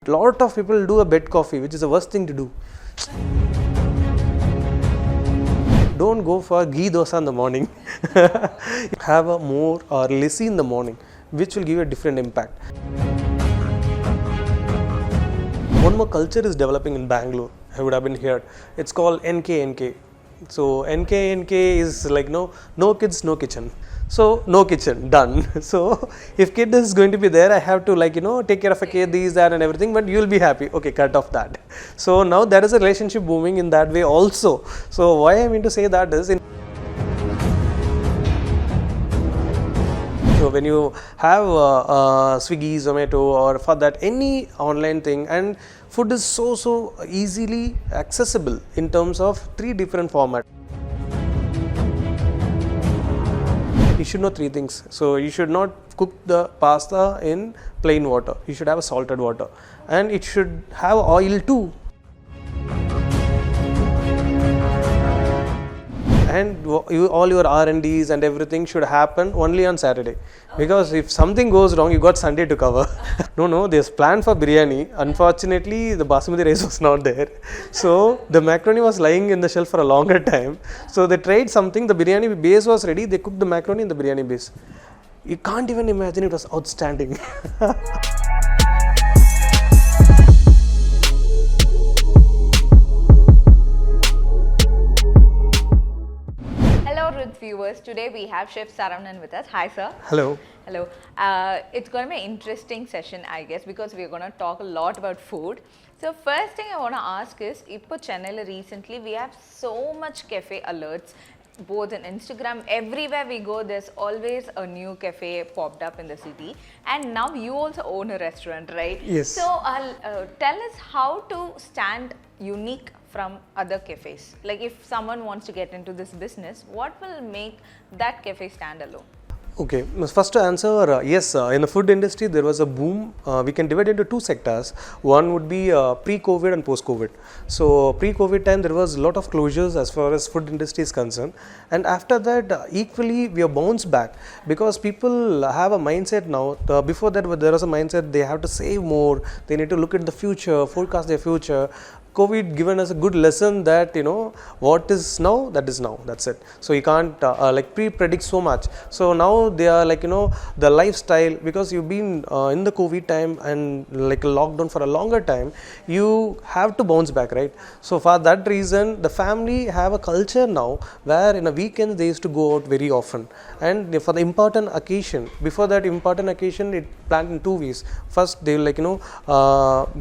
A lot of people do a bed coffee, which is the worst thing to do. Don't go for ghee dosa in the morning. Have a more or lassi in the morning, which will give you a different impact. One more culture is developing in Bangalore. I would have been heard. It's called NK. So NK is like no kids, no kitchen. So no kitchen, done. So if kid is going to be there, I have to take care of a kid, these, that and everything, but you'll be happy. Okay, cut off that. So now there is a relationship booming in that way also. So why I mean to say that is, so when you have Swiggy, Zomato, or for that any online thing, and food is so easily accessible in terms of 3 different formats. You should know 3 things. So you should not cook the pasta in plain water. You should have a salted water, and it should have oil too. And all your R&Ds and everything should happen only on Saturday, because if something goes wrong, you got Sunday to cover. No, there's plan for biryani. Unfortunately, the basmati rice was not there, so the macaroni was lying in the shelf for a longer time. So they tried something. The biryani base was ready. They cooked the macaroni in the biryani base. You can't even imagine. It was outstanding. Ritz viewers, today we have Chef Saravanan with us. Hi sir. Hello. Hello. It's going to be an interesting session, I guess, because we're going to talk a lot about food. So first thing I want to ask is, Ippo Chennai recently we have so much cafe alerts, both on Instagram, everywhere we go there's always a new cafe popped up in the city, and now you also own a restaurant, right? Yes. So tell us how to stand unique from other cafes. Like if someone wants to get into this business, what will make that cafe stand alone? Okay, first to answer, yes, in the food industry there was a boom. We can divide into 2 sectors. One would be pre-COVID and post-COVID. So pre-COVID time there was a lot of closures as far as food industry is concerned, and after that equally we have bounced back, because people have a mindset now. Before that there was a mindset they have to save more, they need to look at the future, forecast their future. COVID given us a good lesson that what is now, that is now, that's it. So you can't pre-predict so much. So now they are the lifestyle, because you've been in the COVID time and like a lockdown for a longer time, you have to bounce back, right? So for that reason the family have a culture now where in a weekend they used to go out very often, and for the important occasion, before that important occasion it planned in 2 ways. First they will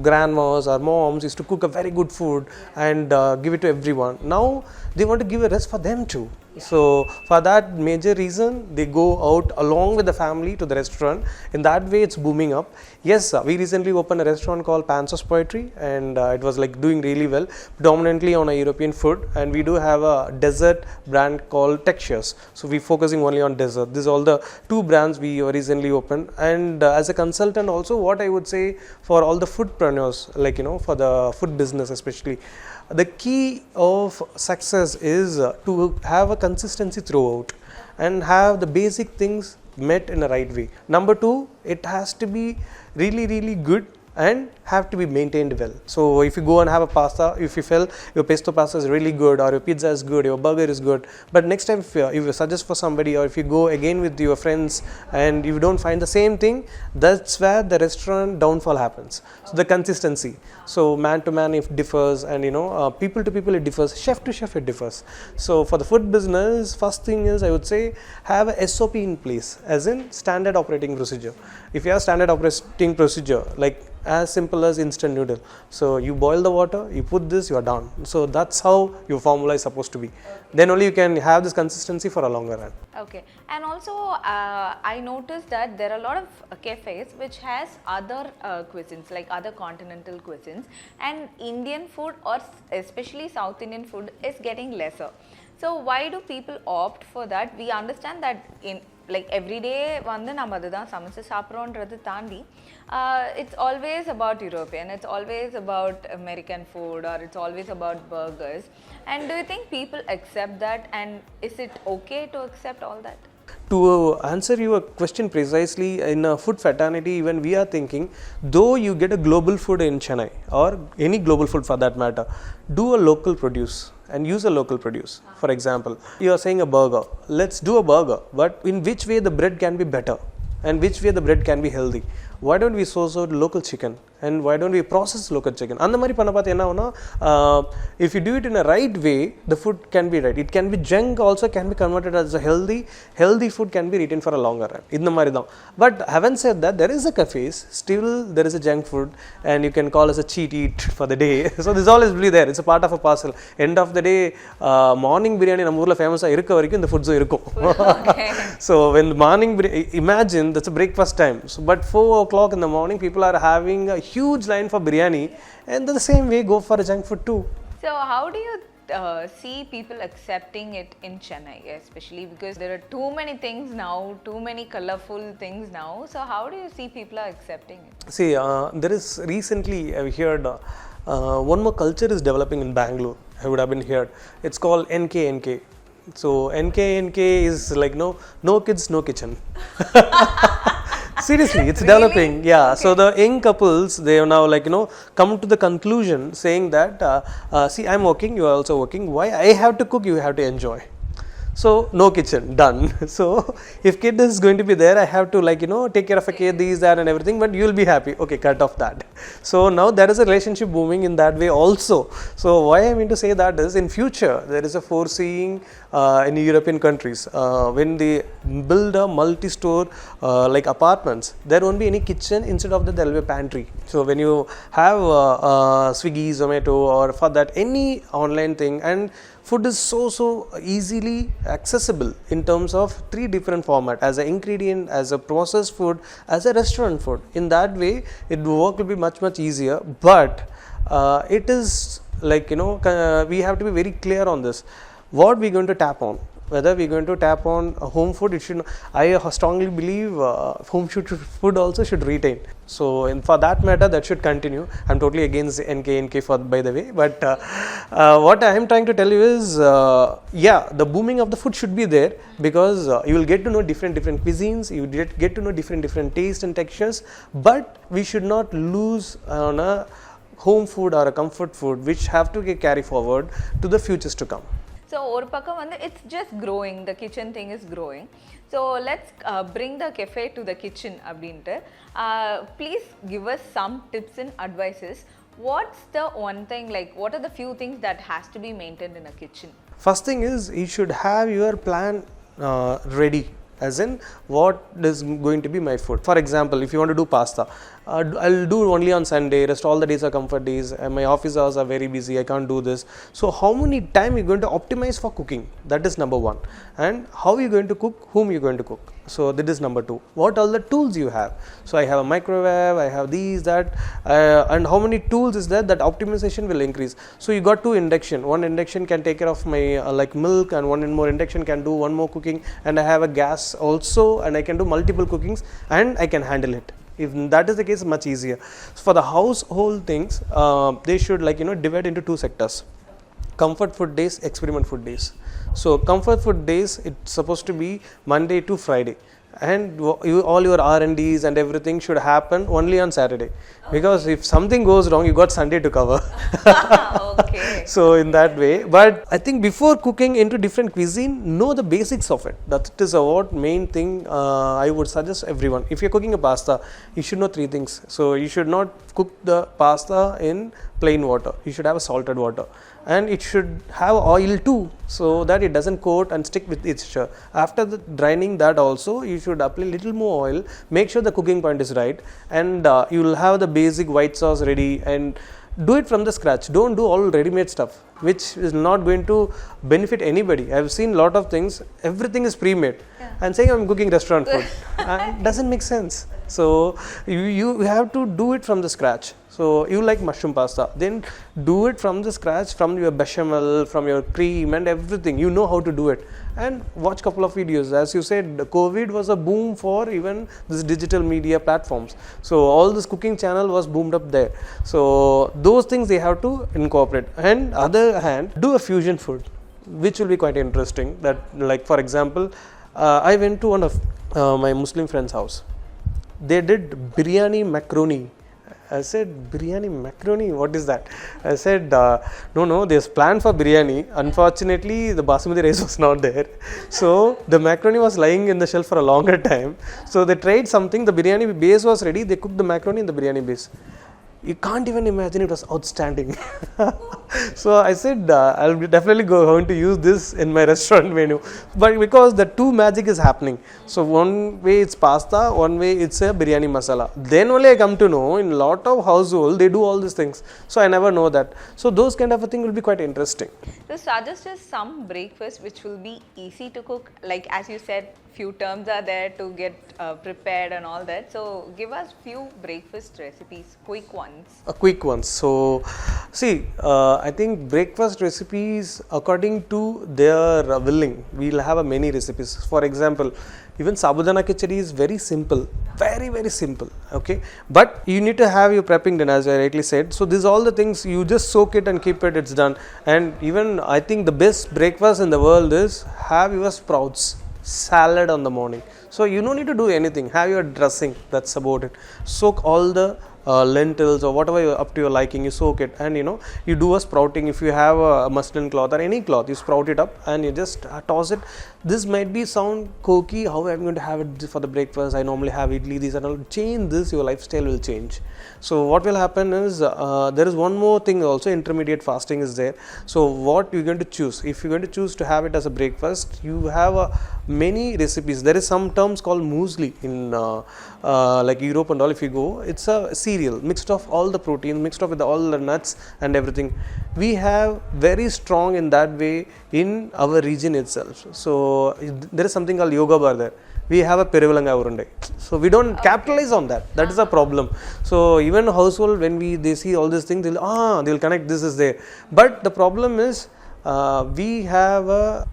grandmas or moms used to cook a very good food and give it to everyone. Now they want to give a rest for them too. So for that major reason they go out along with the family to the restaurant. In that way it's booming up. Yes, we recently opened a restaurant called Pansos Poetry, and it was doing really well, predominantly on a European food, and we do have a dessert brand called Textures. So we're focusing only on dessert. These are all the 2 brands we recently opened. And as a consultant also, what I would say for all the foodpreneurs, for the food business especially, the key of success is to have a consistency throughout and have the basic things met in the right way. Number 2, it has to be really good and have to be maintained well. So if you go and have a pasta, if you feel your pesto pasta is really good, or your pizza is good, your burger is good, but next time if you suggest for somebody, or if you go again with your friends and you don't find the same thing, that's where the restaurant downfall happens. So the consistency. So man to man it differs, and people to people it differs, chef to chef it differs. So for the food business, first thing is I would say have a SOP in place, as in standard operating procedure. If you have standard operating procedure, like as simple as instant noodle, so you boil the water, you put this, you are done. So that's how your formula is supposed to be. Then only you can have this consistency for a longer run. Okay, and also I noticed that there are a lot of cafes which has other cuisines, like other continental cuisines, and Indian food, or especially South Indian food, is getting lesser. So why do people opt for that? We understand that in every day நம்ம அதுதான் சமைச்சு சாப்பிட்றோன்றது தாண்டி it's always about European, it's always about American food, or it's always about burgers. And do you think people accept that, and is it okay to accept all that? To answer your question precisely, in food fraternity, even we are thinking, though you get a global food in Chennai or any global food for that matter, do a local produce and use a local produce. For example, you are saying a burger. Let's do a burger, but in which way the bread can be better and which way the bread can be healthy. Why don't we source out local chicken and why don't we process local chicken? அந்த மாதிரி பண்ண பார்த்து என்ன ஆகும்னா, if you do it in a right way, the food can be right. It can be junk also can be converted as a healthy food can be retained for a longer run. இந்த மாதிரி தான். But having said that, there is a cafes, still there is a junk food and you can call as a cheat eat for the day. So this all is really there. It's a part of a parcel. End of the day, morning biryani நம்ம ஊர்ல ஃபேமஸா இருக்க வரைக்கும் இந்த ஃபுட்ஸும் இருக்கும். So when morning imagine that's a breakfast time. So but 4 o'clock in the morning, people are having a huge line for biryani, and the same way go for a junk food too. So how do you see people accepting it in Chennai, especially because there are too many things now, too many colorful things now. So how do you see people are accepting it? See, there is recently I've heard one more culture is developing in Bangalore. I would have been heard. It's called NK. So NK is like no kids, no kitchen. Seriously, it's really developing. Yeah. Okay. So the young couples, they have now come to the conclusion saying that see, I'm working, you are also working. Why I have to cook? You have to enjoy. So no kitchen, done. So if kid is going to be there, I have to take care of a kid, these, that and everything, but you'll be happy. Okay, cut off that. So now there is a relationship booming in that way also. So why I mean to say that is, in future there is a foreseeing in European countries, when they build a multi-store like apartments, there won't be any kitchen. Instead of that, there will be a pantry. So when you have Swiggy, Zomato, or for that any online thing, and food is so easily accessible in terms of 3 different format, as an ingredient, as a processed food, as a restaurant food. In that way, work will be much easier. But it is we have to be very clear on this. What we are going to tap on, whether we are going to tap on home food, it should. I strongly believe home food also should retain. So for that matter, that should continue. I'm totally against NK for, by the way. But what I am trying to tell you is, the booming of the food should be there, because you will get to know different cuisines. You get to know different tastes and textures. But we should not lose on a home food or a comfort food, which have to get carry forward to the futures to come. So ஒரு பக்கம் வந்து it's just growing, the kitchen thing is growing. So let's bring the cafe to the kitchen அப்படின்ட்டு. Please give us some tips and advices. What's the one thing, what are the few things that has to be maintained in a kitchen? First thing is, you should have your plan ready, as in what is going to be my food. For example, if you want to do pasta, I'll do only on Sunday, rest all the days are comfort days, and my office hours are very busy, I can't do this. So how many time you're going to optimize for cooking? That is number 1. And how you're going to cook, whom you're going to cook. So that is number 2. What all the tools you have? So I have a microwave, I have these, that, and how many tools is there, that optimization will increase. So you got 2 induction. One induction can take care of my milk, and one more induction can do one more cooking, and I have a gas also, and I can do multiple cookings, and I can handle it. If that is the case, much easier. So for the household things, they should divide into 2 sectors: comfort food days, experiment food days. So comfort food days, it's supposed to be Monday to Friday, and all your R&Ds and everything should happen only on Saturday, because if something goes wrong, you got Sunday to cover. Okay. So in that way, but I think before cooking into different cuisine, know the basics of it. That is what main thing I would suggest everyone. If you're cooking a pasta, you should know 3 things. So you should not cook the pasta in plain water. You should have a salted water, and it should have oil too, so that it doesn't coat and stick with its texture. After the draining that also, you should apply little more oil. Make sure the cooking point is right, and you will have the basic white sauce ready, and do it from the scratch. Don't do all ready-made stuff, which is not going to benefit anybody. I've seen lot of things, everything is pre-made, and saying I'm cooking restaurant food, doesn't make sense. So you have to do it from the scratch. So you like mushroom pasta, then do it from the scratch, from your bechamel, from your cream and everything. You know how to do it, and watch couple of videos. As you said, COVID was a boom for even this digital media platforms. So all this cooking channel was boomed up there. So those things they have to incorporate. And other hand, do a fusion food, which will be quite interesting. That, like for example, I went to one of my Muslim friend's house. They did biryani macaroni. I said, biryani macaroni, what is that? I said, no, there's plan for biryani. Unfortunately, the basmati rice was not there. So, the macaroni was lying in the shelf for a longer time. So, they tried something, the biryani base was ready, they cooked the macaroni in the biryani base. You can't even imagine, it was outstanding. So I said, I'll be definitely going to use this in my restaurant menu. But because the two magic is happening. So one way it's pasta, one way it's a biryani masala. Then only I come to know in a lot of household they do all these things. So I never know that. So those kind of a thing will be quite interesting. So suggest us some breakfast which will be easy to cook. Like as you said, few terms are there to get prepared and all that. So give us few breakfast recipes, quick ones. Quick ones. So see, I think breakfast recipes according to their willing, we'll have many recipes. For example, even sabudana khichdi is very simple, very simple, okay, but you need to have your prepping done, as I rightly said. So these all the things, you just soak it and keep it, it's done. And even I think the best breakfast in the world is have your sprouts, salad on the morning. So you don't need to do anything, have your dressing, that's about it. Soak all the lentils or whatever you're up to your liking, you soak it, and you do a sprouting. If you have a muslin cloth or any cloth, you sprout it up and you just toss it. This might be sound cokey, how I'm going to have it for the breakfast, I normally have idli, these and all. Change this, your lifestyle will change. So what will happen is, there is one more thing also, intermediate fasting is there. So what you're going to choose, if you're going to choose to have it as a breakfast, you have many recipes. There is some terms called muesli in like Europe and all. If you go, it's a cereal mixed of all the protein, mixed up with all the nuts and everything. We have very strong in that way in our region itself. So there is something called yoga bar there. We have a perivalanga urunde. So we don't capitalize on that. That is a problem. So even household, when they see all these things, they'll connect, this is there. But the problem is, we have a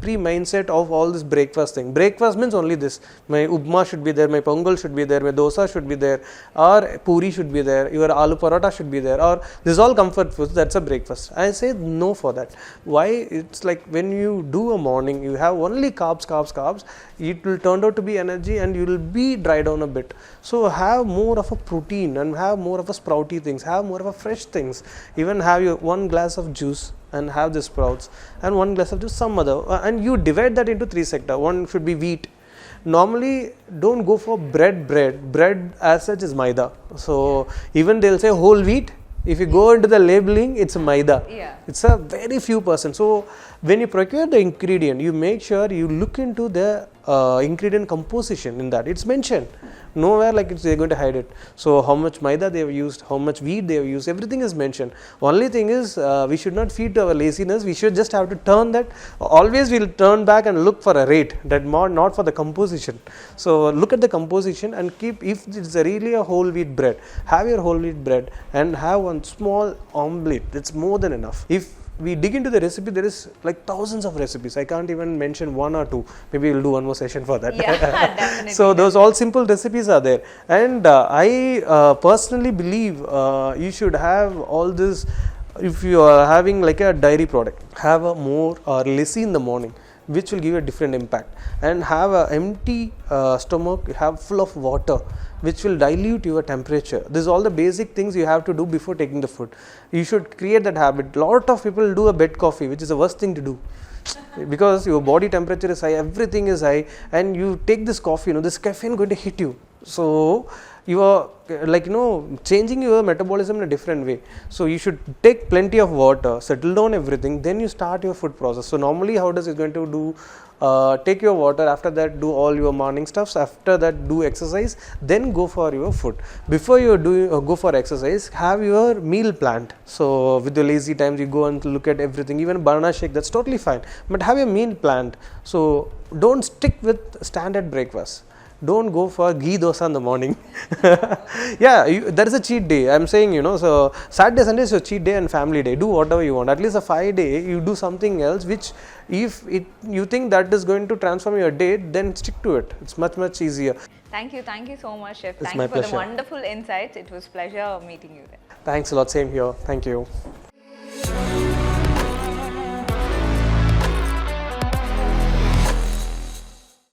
pre-mindset of all this breakfast thing. Breakfast means only this. My upma should be there, my pongal should be there, my dosa should be there, or puri should be there, your aloo paratha should be there, or this is all comfort foods, that's a breakfast. I say no for that. Why? It's like when you do a morning, you have only carbs, it will turn out to be energy and you will be dry down a bit. So have more of a protein and have more of a sprouty things, have more of a fresh things. Even have your one glass of juice and have the sprouts, and one glass of juice some other, and you divide that into three sectors. One should be wheat. Normally don't go for bread as such is maida. So even they'll say whole wheat. If you go into the labeling, it's maida. Yeah. It's a very few percent. So when you procure the ingredient, you make sure you look into the ingredient composition in that. It's mentioned. Nowhere like they're going to hide it. So how much maida they have used, how much wheat they have used, everything is mentioned. Only thing is, we should not feed to our laziness. We should just have to turn that. Always we'll turn back and look for a rate, that not for the composition. So look at the composition and keep, if it's really a whole wheat bread, have your whole wheat bread and have one small omelette. It's more than enough. If we dig into the recipe, there is like thousands of recipes. I can't even mention one or two. Maybe we'll do one more session for that. Yeah, definitely. So those all simple recipes are there. And I personally believe you should have all this. If you are having like a dairy product, have a more or less in the morning, which will give a different impact. And have an empty stomach, have full of water, which will dilute your temperature. This is all the basic things you have to do before taking the food. You should create that habit. Lot of people do a bed coffee, which is the worst thing to do. Because your body temperature is high, everything is high, and you take this coffee, this caffeine going to hit you. So you are like changing your metabolism in a different way. So you should take plenty of water, settle down everything, then you start your food process. So normally how does it going to do? Take your water, after that do all your morning stuffs, after that do exercise, then go for your food. Before you go for exercise, have your meal planned. So with the lazy times, you go and look at everything, even banana shake, that's totally fine, but have your meal planned. So don't stick with standard breakfast. Don't go for ghee dosa in the morning. Yeah, there is a cheat day. I'm saying, so Saturday, Sunday is your cheat day and family day. Do whatever you want. At least a 5 day, you do something else, which if you think that is going to transform your day, then stick to it. It's much easier. Thank you so much, Chef. It's Thank my you for pleasure. the wonderful insights. It was a pleasure meeting you there. Thanks a lot. Same here. Thank you.